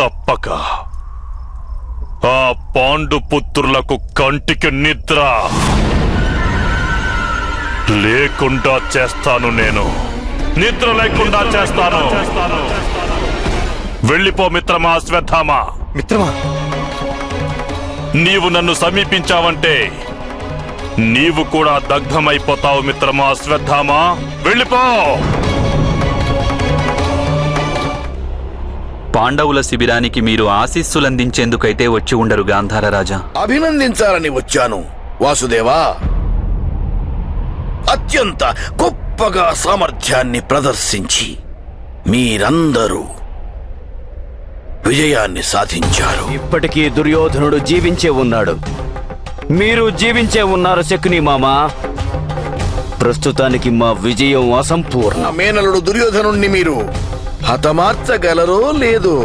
తప్పక ఆ పాండు పుత్రులకు కంటికి నిద్ర లేకుండా చేస్తాను. నేను నిద్ర లేకుండా చేస్తాను. వెళ్ళిపో మిత్రమా అశ్వత్థామా. మిత్రమా, నీవు నన్ను సమీపించావంటే నీవు కూడా దగ్ధమైపోతావు మిత్రమా అశ్వత్థామా. వెళ్ళిపో. పాండవుల శిబిరానికి మీరు ఆశీస్సులందించేందుకైతే వచ్చి ఉండరు గాంధార రాజా. అభినందించాలని వచ్చాను వాసుదేవా. అత్యంత గొప్పగా సామర్థ్యాన్ని ప్రదర్శించి మీరందరూ విజయాన్ని సాధించారు. ఇప్పటికీ దుర్యోధనుడు జీవించే ఉన్నాడు, మీరు జీవించే ఉన్నారు శకుని మామా. ప్రస్తుతానికి మా విజయం అసంపూర్ణ. మేనలుడు దుర్యోధనుణ్ణి మీరు హతమార్చగలరో లేదో